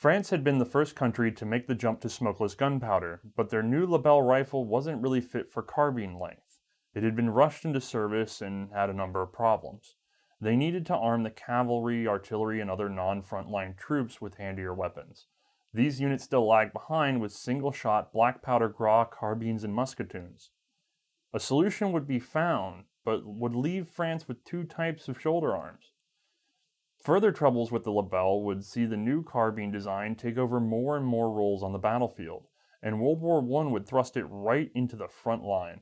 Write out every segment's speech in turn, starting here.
France had been the first country to make the jump to smokeless gunpowder, but their new Lebel rifle wasn't really fit for carbine length. It had been rushed into service and had a number of problems. They needed to arm the cavalry, artillery, and other non-frontline troops with handier weapons. These units still lagged behind with single-shot black powder Gras carbines and musketoons. A solution would be found, but would leave France with two types of shoulder arms. Further troubles with the Lebel would see the new carbine design take over more and more roles on the battlefield, and World War I would thrust it right into the front line.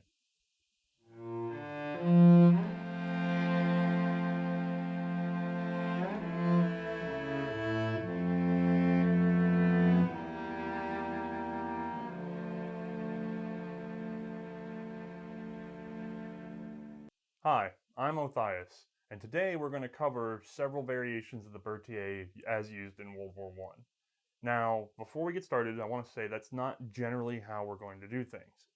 Hi, I'm Othais, and today we're going to cover several variations of the Berthier as used in World War I. Now, before we get started, I want to say that's not generally how we're going to do things.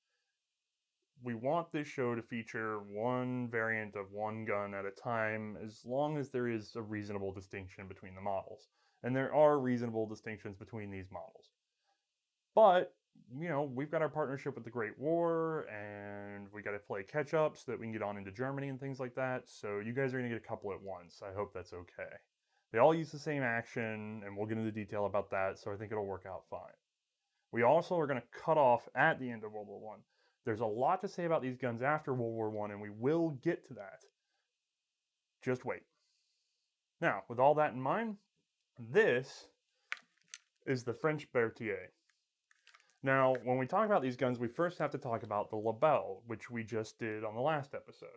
We want this show to feature one variant of one gun at a time, as long as there is a reasonable distinction between the models. And there are reasonable distinctions between these models. But we've got our partnership with the Great War, and we got to play catch up so that we can get on into Germany and things like that. So you guys are going to get a couple at once. I hope that's okay. They all use the same action, and we'll get into detail about that, so I think it'll work out fine. We also are going to cut off at the end of World War I. There's a lot to say about these guns after World War I, and we will get to that. Just wait. Now, with all that in mind, this is the French Berthier. Now, when we talk about these guns, we first have to talk about the Lebel, which we just did on the last episode.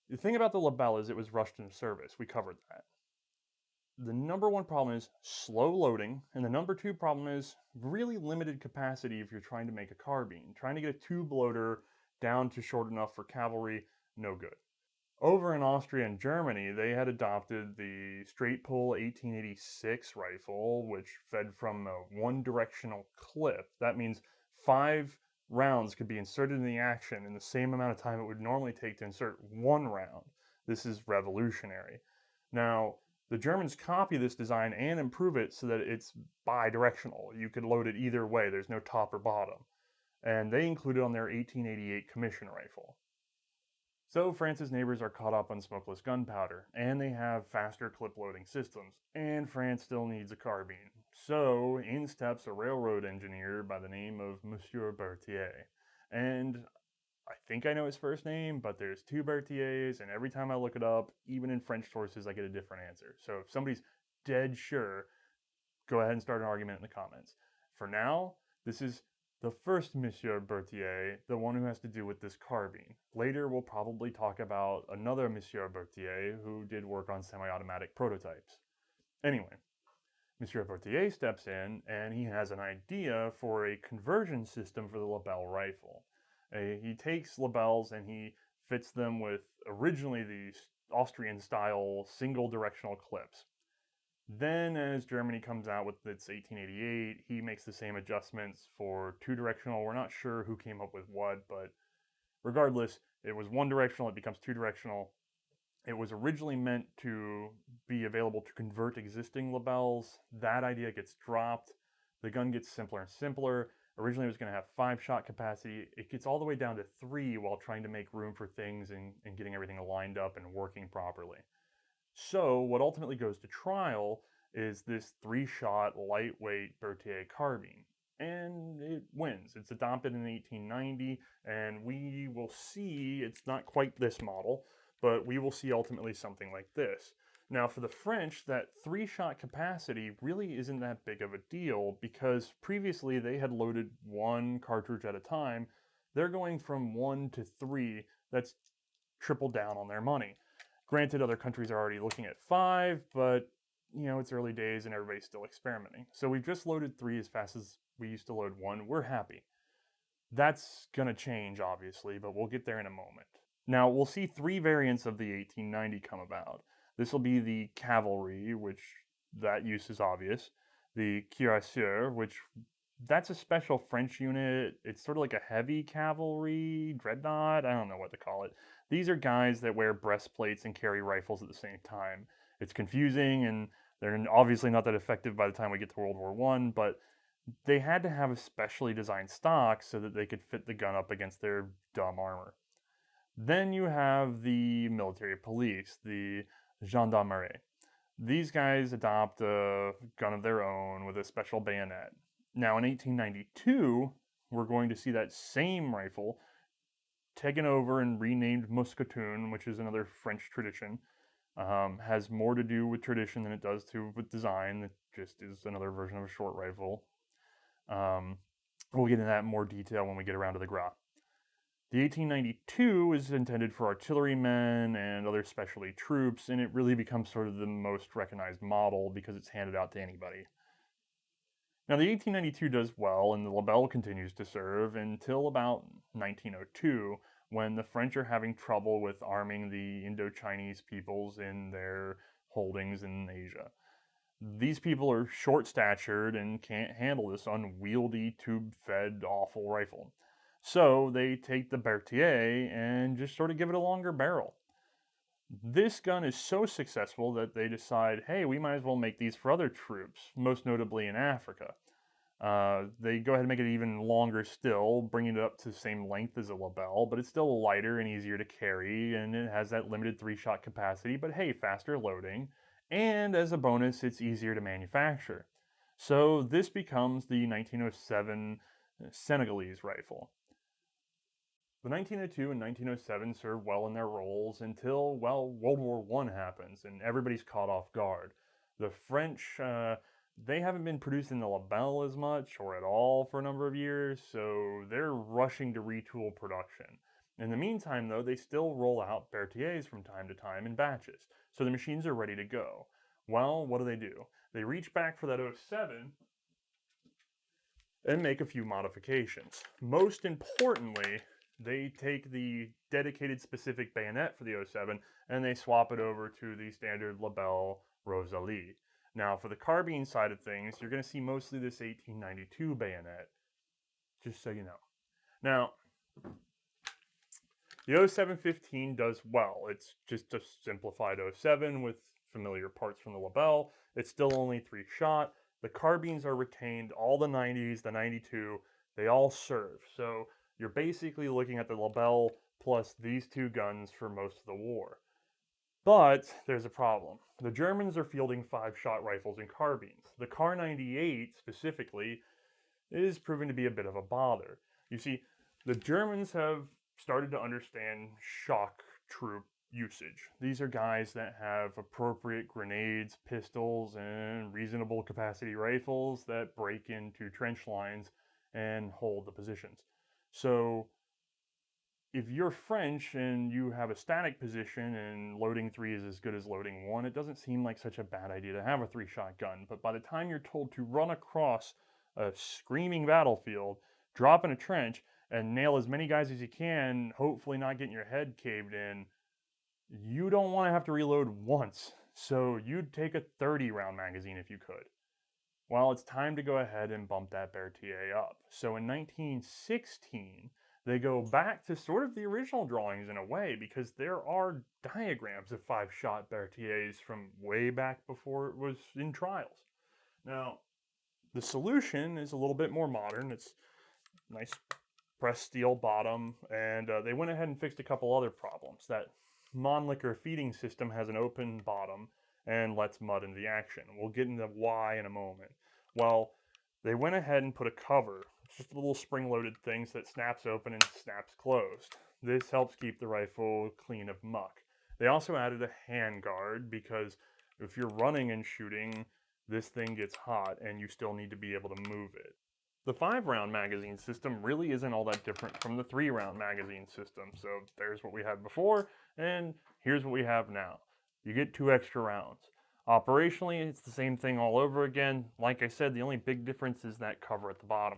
The thing about the Lebel is it was rushed into service. We covered that. The number one problem is slow loading, and the number two problem is really limited capacity if you're trying to make a carbine. Trying to get a tube loader down to short enough for cavalry, no good. Over in Austria and Germany, they had adopted the straight pull 1886 rifle, which fed from a one-directional clip. That means 5 rounds could be inserted in the action in the same amount of time it would normally take to insert 1 round. This is revolutionary. Now, the Germans copy this design and improve it so that it's bi-directional. You could load it either way. There's no top or bottom. And they include it on their 1888 commission rifle. So France's neighbors are caught up on smokeless gunpowder, and they have faster clip-loading systems, and France still needs a carbine. So in steps a railroad engineer by the name of Monsieur Berthier. And I think I know his first name, but there's 2 Berthiers, and every time I look it up, even in French sources, I get a different answer. So if somebody's dead sure, go ahead and start an argument in the comments. For now, this is the first Monsieur Berthier, the one who has to do with this carbine. Later, we'll probably talk about another Monsieur Berthier who did work on semi-automatic prototypes. Anyway, Monsieur Berthier steps in, and he has an idea for a conversion system for the Lebel rifle. He takes Lebels and he fits them with originally these Austrian-style single-directional clips. Then, as Germany comes out with its 1888, he makes the same adjustments for 2-directional. We're not sure who came up with what, but regardless, it was 1-directional, it becomes 2-directional. It was originally meant to be available to convert existing Lebels. That idea gets dropped. The gun gets simpler and simpler. Originally, it was going to have 5-shot capacity. It gets all the way down to 3 while trying to make room for things and getting everything lined up and working properly. So what ultimately goes to trial is this 3-shot lightweight Berthier carbine, and it wins. It's adopted in 1890, and we will see, it's not quite this model, but we will see ultimately something like this. Now for the French, that 3-shot capacity really isn't that big of a deal because previously they had loaded 1 cartridge at a time. They're going from 1 to 3. That's triple down on their money. Granted, other countries are already looking at 5, but, it's early days and everybody's still experimenting. So we've just loaded 3 as fast as we used to load 1. We're happy. That's going to change, obviously, but we'll get there in a moment. Now, we'll see 3 variants of the 1890 come about. This will be the cavalry, which that use is obvious. The cuirassiers, which that's a special French unit. It's sort of like a heavy cavalry, dreadnought, I don't know what to call it. These are guys that wear breastplates and carry rifles at the same time. It's confusing, and They're obviously not that effective by the time we get to World War I, but they had to have a specially designed stock so that they could fit the gun up against their dumb armor. Then you have the military police, the gendarmerie. These guys adopt a gun of their own with a special bayonet. Now, in 1892, we're going to see that same rifle taken over and renamed Mousqueton, which is another French tradition. Has more to do with tradition than it does with design. It just is another version of a short rifle. We'll get into that in more detail when we get around to the Gras. The 1892 is intended for artillerymen and other specialty troops, and it really becomes sort of the most recognized model because it's handed out to anybody. Now, the 1892 does well, and the Lebel continues to serve until about 1902, when the French are having trouble with arming the Indo-Chinese peoples in their holdings in Asia. These people are short-statured and can't handle this unwieldy, tube-fed, awful rifle. So they take the Berthier and just sort of give it a longer barrel. This gun is so successful that they decide, hey, we might as well make these for other troops, most notably in Africa. They go ahead and make it even longer still, bringing it up to the same length as a Lebel, but it's still lighter and easier to carry, and it has that limited 3-shot capacity, but hey, faster loading. And as a bonus, it's easier to manufacture. So this becomes the 1907 Senegalese rifle. The 1902 and 1907 serve well in their roles until, well, World War I happens and everybody's caught off guard. The French, they haven't been producing the Lebel as much or at all for a number of years, so they're rushing to retool production. In the meantime, though, they still roll out Berthiers from time to time in batches, so the machines are ready to go. Well, what do? They reach back for that 07 and make a few modifications. Most importantly, they take the dedicated specific bayonet for the 07 and they swap it over to the standard Lebel Rosalie. Now, for the carbine side of things, you're going to see mostly this 1892 bayonet, just so you know. Now, the 0715 does well. It's just a simplified 07 with familiar parts from the Lebel. It's still only 3-shot. The carbines are retained. All the 90s, the 92, they all serve. So you're basically looking at the Lebel plus these two guns for most of the war. But there's a problem. The Germans are fielding 5-shot rifles and carbines. The Kar 98 specifically is proving to be a bit of a bother. You see, the Germans have started to understand shock troop usage. These are guys that have appropriate grenades, pistols, and reasonable capacity rifles that break into trench lines and hold the positions. So if you're French and you have a static position and loading 3 is as good as loading 1, it doesn't seem like such a bad idea to have a 3-shot gun. But by the time you're told to run across a screaming battlefield, drop in a trench, and nail as many guys as you can, hopefully not getting your head caved in, you don't want to have to reload once. So you'd take a 30-round magazine if you could. Well, it's time to go ahead and bump that Berthier up. So in 1916, they go back to sort of the original drawings in a way, because there are diagrams of 5-shot Berthiers from way back before it was in trials. Now, the solution is a little bit more modern. It's nice pressed steel bottom, and they went ahead and fixed a couple other problems. That Mannlicher feeding system has an open bottom and lets mud into the action. We'll get into why in a moment. Well, they went ahead and put a cover. It's just a little spring-loaded thing that snaps open and snaps closed. This helps keep the rifle clean of muck. They also added a hand guard because if you're running and shooting, this thing gets hot and you still need to be able to move it. The 5-round magazine system really isn't all that different from the 3-round magazine system. So there's what we had before, and here's what we have now. You get 2 extra rounds. Operationally, it's the same thing all over again. Like I said, the only big difference is that cover at the bottom.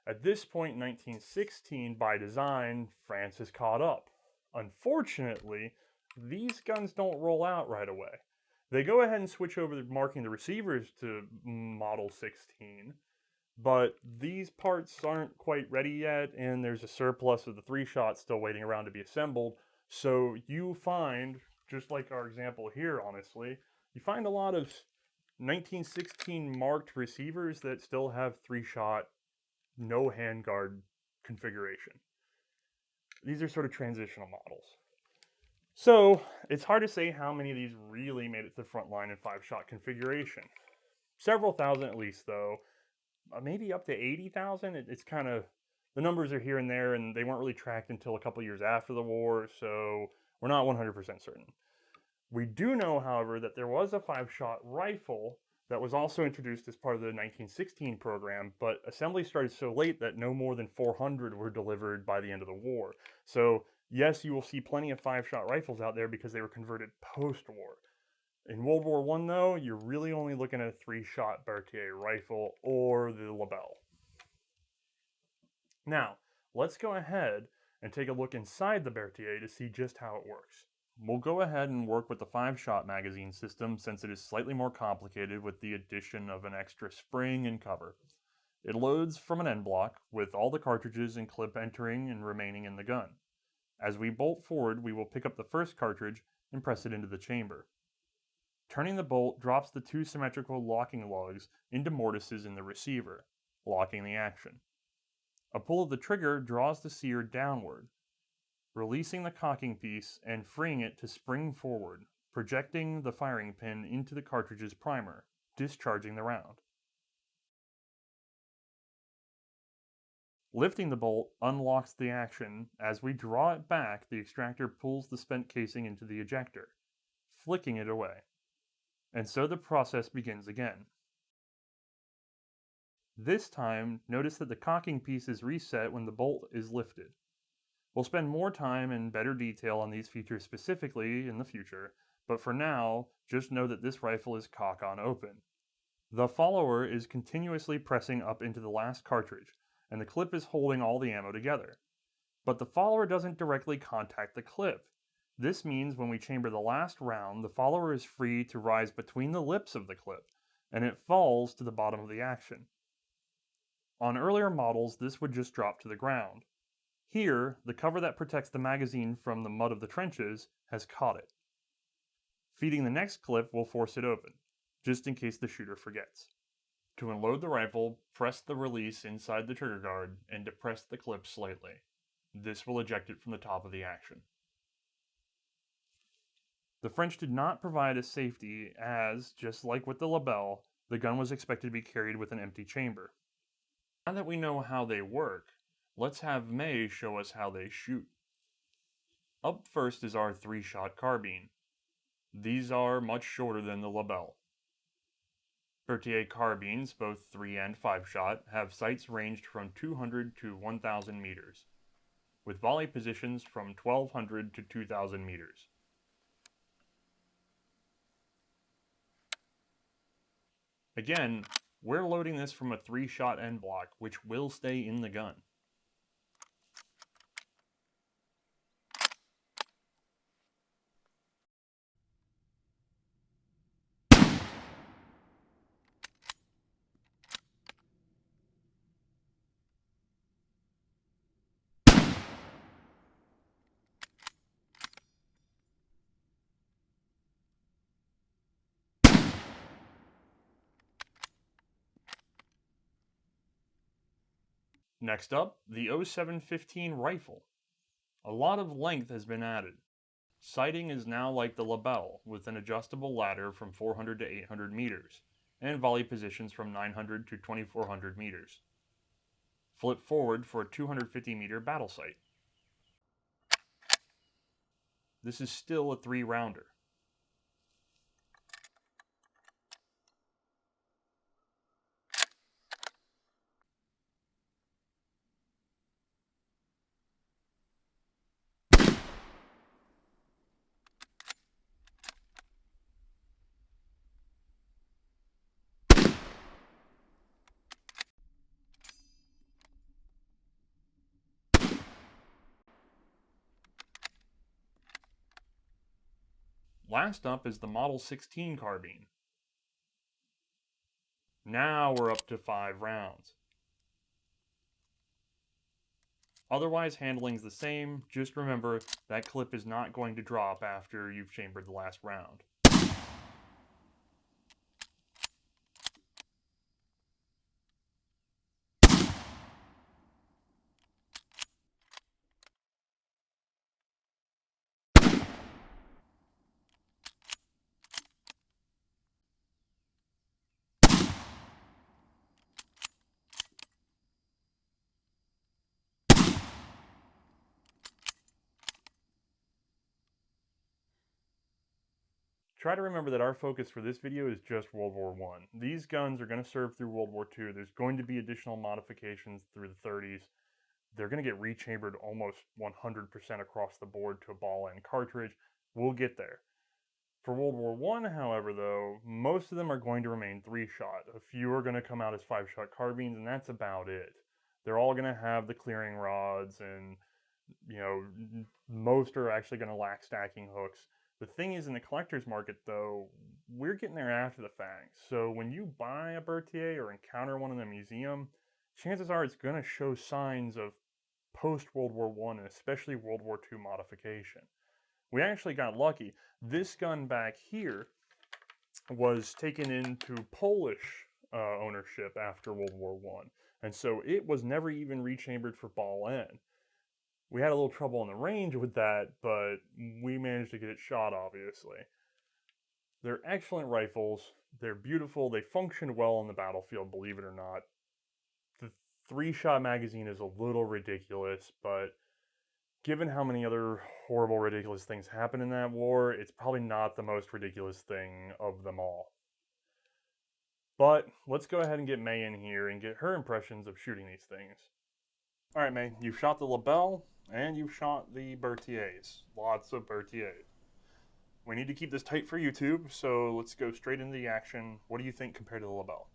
At this point in 1916, by design, France has caught up. Unfortunately, these guns don't roll out right away. They go ahead and switch over to marking the receivers to Model 16, but these parts aren't quite ready yet, and there's a surplus of the 3-shot still waiting around to be assembled. So you find, just like our example here, honestly, you find a lot of 1916 marked receivers that still have 3-shot, no handguard configuration. These are sort of transitional models. So it's hard to say how many of these really made it to the front line in 5-shot configuration. Several thousand at least, though. Maybe up to 80,000. It's kind of, the numbers are here and there, and they weren't really tracked until a couple years after the war, so we're not 100% certain. We do know, however, that there was a 5-shot rifle that was also introduced as part of the 1916 program, but assembly started so late that no more than 400 were delivered by the end of the war. So yes, you will see plenty of 5-shot rifles out there because they were converted post-war. In World War I, though, you're really only looking at a 3-shot Berthier rifle or the Lebel. Now, let's go ahead and take a look inside the Berthier to see just how it works. We'll go ahead and work with the 5-shot magazine system since it is slightly more complicated with the addition of an extra spring and cover. It loads from an end block with all the cartridges and clip entering and remaining in the gun. As we bolt forward, we will pick up the first cartridge and press it into the chamber. Turning the bolt drops the 2 symmetrical locking lugs into mortises in the receiver, locking the action. A pull of the trigger draws the sear downward, releasing the cocking piece and freeing it to spring forward, projecting the firing pin into the cartridge's primer, discharging the round. Lifting the bolt unlocks the action. As we draw it back, the extractor pulls the spent casing into the ejector, flicking it away. And so the process begins again. This time, notice that the cocking piece is reset when the bolt is lifted. We'll spend more time and better detail on these features specifically in the future, but for now, just know that this rifle is cock on open. The follower is continuously pressing up into the last cartridge, and the clip is holding all the ammo together. But the follower doesn't directly contact the clip. This means when we chamber the last round, the follower is free to rise between the lips of the clip, and it falls to the bottom of the action. On earlier models, this would just drop to the ground. Here, the cover that protects the magazine from the mud of the trenches has caught it. Feeding the next clip will force it open, just in case the shooter forgets. To unload the rifle, press the release inside the trigger guard and depress the clip slightly. This will eject it from the top of the action. The French did not provide a safety as, just like with the Lebel, the gun was expected to be carried with an empty chamber. Now that we know how they work, let's have Mae show us how they shoot. Up first is our 3-shot carbine. These are much shorter than the Lebel. Berthier carbines, both 3 and 5-shot, have sights ranged from 200 to 1,000 meters, with volley positions from 1,200 to 2,000 meters. Again, we're loading this from a 3-shot end block, which will stay in the gun. Next up, the 0715 rifle. A lot of length has been added. Sighting is now like the Lebel, with an adjustable ladder from 400 to 800 meters, and volley positions from 900 to 2400 meters. Flip forward for a 250 meter battle sight. This is still a 3-rounder. Last up is the Model 16 carbine. Now we're up to 5 rounds. Otherwise, handling's the same. Just remember, that clip is not going to drop after you've chambered the last round. Try to remember that our focus for this video is just World War I. These guns are going to serve through World War II. There's going to be additional modifications through the 30s. They're going to get rechambered almost 100% across the board to a ball-end cartridge. We'll get there. For World War I, however, though, most of them are going to remain 3-shot. A few are going to come out as 5-shot carbines, and that's about it. They're all going to have the clearing rods, and, you know, most are actually going to lack stacking hooks. The thing is, in the collector's market, though, we're getting there after the fact. So when you buy a Berthier or encounter one in a museum, chances are it's going to show signs of post-World War I and especially World War II modification. We actually got lucky. This gun back here was taken into Polish ownership after World War I, and so it was never even rechambered for ball end. We had a little trouble in the range with that, but we managed to get it shot, obviously. They're excellent rifles. They're beautiful. They function well on the battlefield, believe it or not. The 3-shot magazine is a little ridiculous, but given how many other horrible, ridiculous things happened in that war, it's probably not the most ridiculous thing of them all. But let's go ahead and get Mae in here and get her impressions of shooting these things. All right, Mae, you've shot the Lebel and you've shot the Berthiers. Lots of Berthiers. We need to keep this tight for YouTube, so let's go straight into the action. What do you think compared to the Lebel?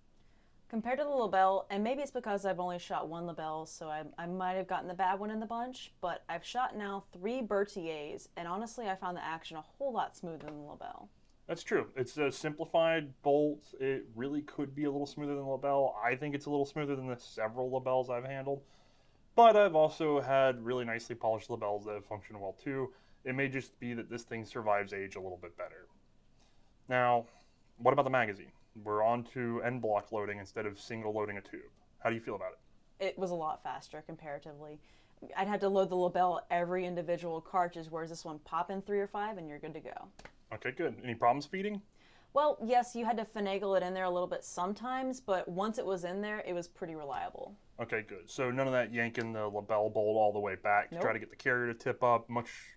Compared to the Lebel, and maybe it's because I've only shot one Lebel, so I might have gotten the bad one in the bunch, but I've shot now 3 Berthiers, and honestly I found the action a whole lot smoother than the Lebel. That's true. It's a simplified bolt. It really could be a little smoother than the Lebel. I think it's a little smoother than the several Lebels I've handled, but I've also had really nicely polished Lebels that have functioned well too. It may just be that this thing survives age a little bit better. Now, what about the magazine? We're on to end block loading instead of single loading a tube. How do you feel about it? It was a lot faster comparatively. I'd have to load the Lebel every individual cartridge, whereas this one, pop in 3 or 5 and you're good to go. Okay, good. Any problems feeding? Well, yes, you had to finagle it in there a little bit sometimes, but once it was in there, it was pretty reliable. Okay, good. So none of that yanking the Lebel bolt all the way back to try to get the carrier to tip up.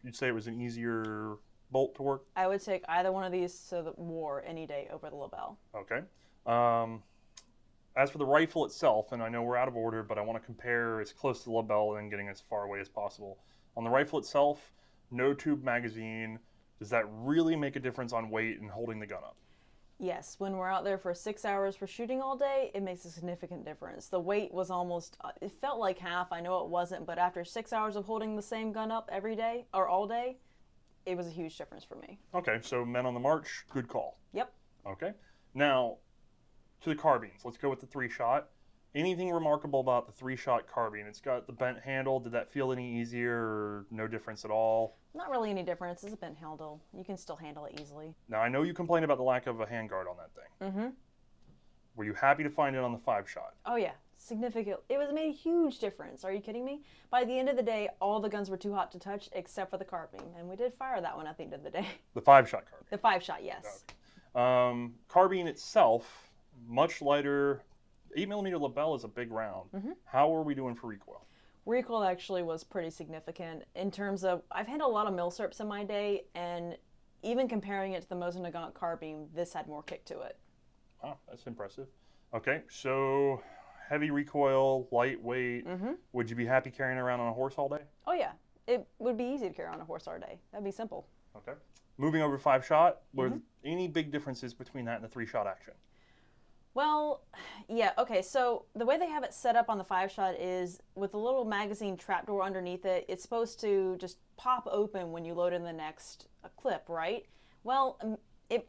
You'd say it was an easier bolt to work? I would take either one of these to the war any day over the Lebel. Okay. As for the rifle itself, and I know we're out of order, but I want to compare as close to the Lebel and getting as far away as possible. On the rifle itself, no tube magazine. Does that really make a difference on weight and holding the gun up? Yes, when we're out there for 6 hours for shooting all day, it makes a significant difference. The weight was almost, it felt like half, I know it wasn't, but after 6 hours of holding the same gun up every day, or all day, it was a huge difference for me. Okay, so men on the march, good call. Yep. Okay. Now, to the carbines. Let's go with the 3-shot. Anything remarkable about the 3-shot carbine? It's got the bent handle. Did that feel any easier or no difference at all? Not really any difference. It's a bent handle. You can still handle it easily. Now, I know you complained about the lack of a handguard on that thing. Mm-hmm. Were you happy to find it on the 5-shot? Oh, yeah. Significant. It made a huge difference. Are you kidding me? By the end of the day, all the guns were too hot to touch except for the carbine. And we did fire that one at the end of the day. The 5-shot carbine? The 5-shot, yes. Okay. Carbine itself, much lighter. 8mm Lebel is a big round. Mm-hmm. How are we doing for recoil? Recoil actually was pretty significant in terms of, I've handled a lot of milsurps in my day, and even comparing it to the Mosin Nagant carbine, this had more kick to it. Wow, that's impressive. Okay, so heavy recoil, lightweight. Mm-hmm. Would you be happy carrying it around on a horse all day? Oh yeah, it would be easy to carry on a horse all day. That'd be simple. Okay. Moving over to 5-shot, were there any big differences between that and the 3-shot action? Well, yeah, okay, so the way they have it set up on the 5-shot is with a little magazine trapdoor underneath it, it's supposed to just pop open when you load in the next clip, right? Well,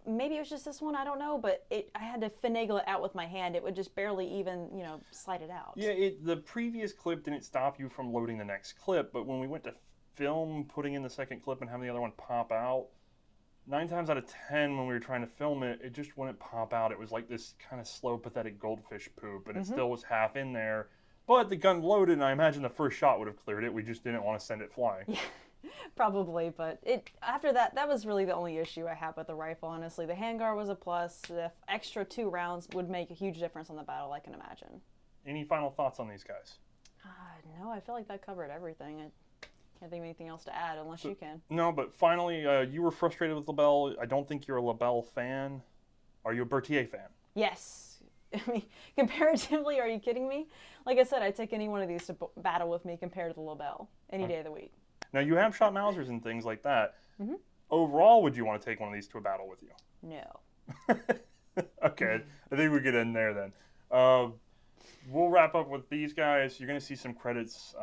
maybe it was just this one, I don't know, but I had to finagle it out with my hand. It would just barely even, slide it out. Yeah, the previous clip didn't stop you from loading the next clip, but when we went to film, putting in the second clip and having the other one pop out, 9 times out of 10 when we were trying to film it, it just wouldn't pop out. It was like this kind of slow, pathetic goldfish poop, and it still was half in there. But the gun loaded, and I imagine the first shot would have cleared it. We just didn't want to send it flying. Yeah, probably, but after that was really the only issue I had with the rifle, honestly. The handguard was a plus. The extra 2 rounds would make a huge difference on the battle, I can imagine. Any final thoughts on these guys? No, I feel like that covered everything. Can't think of anything else to add unless you can. No, but finally, you were frustrated with Lebel. I don't think you're a Lebel fan. Are you a Berthier fan? Yes. I mean, comparatively, are you kidding me? Like I said, I'd take any one of these to battle with me compared to the Lebel any day of the week. Now, you have shot Mausers and things like that. Mm-hmm. Overall, would you want to take one of these to a battle with you? No. Okay, I think we could end there then. We'll wrap up with these guys. You're going to see some credits.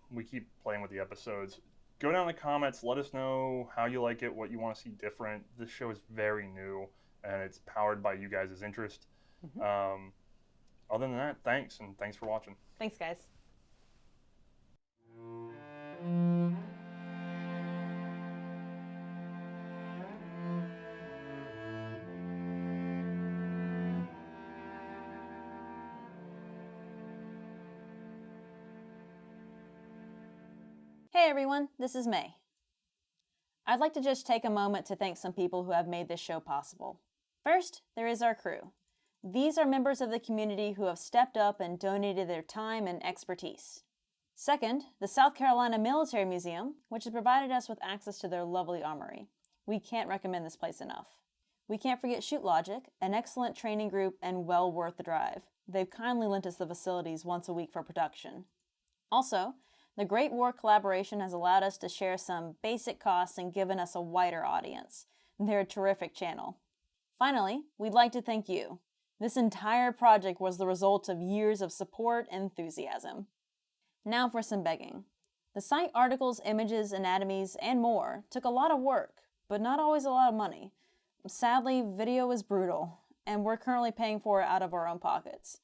We keep playing with the episodes. Go down in the comments. Let us know how you like it, what you want to see different. This show is very new, and it's powered by you guys' interest. Mm-hmm. Other than that, thanks, and thanks for watching. Thanks, guys. Hey everyone, this is Mae. I'd like to just take a moment to thank some people who have made this show possible. First, there is our crew. These are members of the community who have stepped up and donated their time and expertise. Second, the South Carolina Military Museum, which has provided us with access to their lovely armory. We can't recommend this place enough. We can't forget Shoot Logic, an excellent training group and well worth the drive. They've kindly lent us the facilities once a week for production. Also, the Great War collaboration has allowed us to share some basic costs and given us a wider audience. They're a terrific channel. Finally, we'd like to thank you. This entire project was the result of years of support and enthusiasm. Now for some begging. The site articles, images, anatomies, and more took a lot of work, but not always a lot of money. Sadly, video is brutal, and we're currently paying for it out of our own pockets.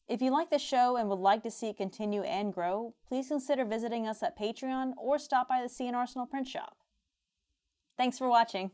If you like the show and would like to see it continue and grow, please consider visiting us at Patreon or stop by the C&Rsenal print shop. Thanks for watching.